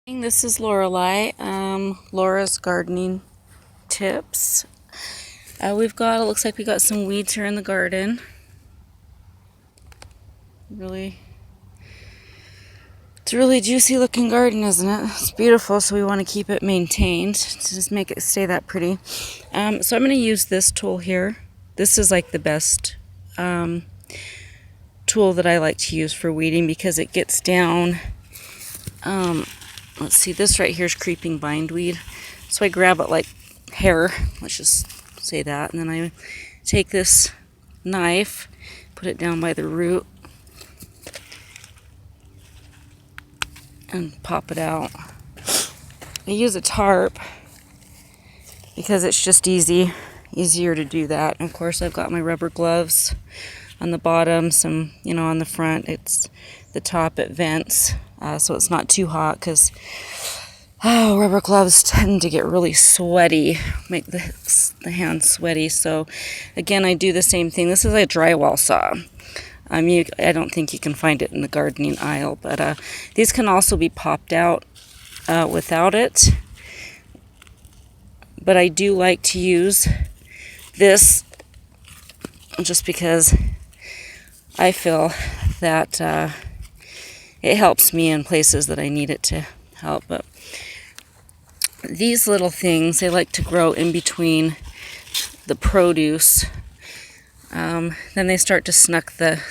This is Lorelei, Laura's gardening tips. It looks like we got some weeds here in the garden. It's a really juicy looking garden, isn't it? It's beautiful, so we want to keep it maintained to just make it stay that pretty. So I'm going to use this tool here. This is like the best tool that I like to use for weeding because it gets down. Let's see, this right here is creeping bindweed. So I grab it like hair, let's just say that, and then I take this knife, put it down by the root, and pop it out. I use a tarp because it's just easier to do that. And of course I've got my rubber gloves on the bottom, some, on the front, it's the top, it vents, so it's not too hot because rubber gloves tend to get really sweaty, make the hands sweaty. So again, I do the same thing. This is a drywall saw. I don't think you can find it in the gardening aisle, but these can also be popped out without it. But I do like to use this just because I feel that it helps me in places that I need it to help. But these little things, they like to grow in between the produce. Then they start to suck the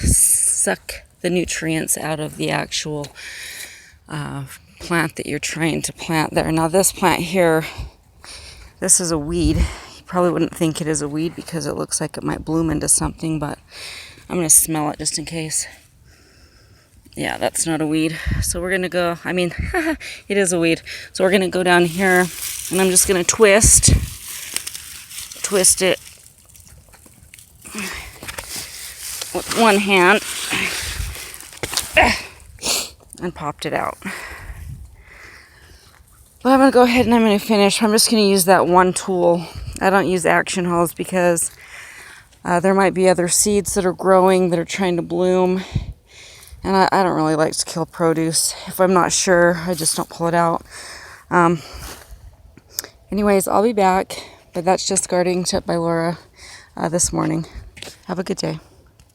nutrients out of the actual plant that you're trying to plant there. Now this plant here, this is a weed. You probably wouldn't think it is a weed because it looks like it might bloom into something, but I'm going to smell it just in case. Yeah, that's not a weed. So we're going to go, it is a weed. So we're going to go down here and I'm just going to twist it with one hand and popped it out. But I'm going to go ahead and I'm going to finish. I'm just going to use that one tool. I don't use action hose because there might be other seeds that are growing that are trying to bloom. And I don't really like to kill produce. If I'm not sure, I just don't pull it out. Anyways, I'll be back. But that's just gardening tip by Lora this morning. Have a good day.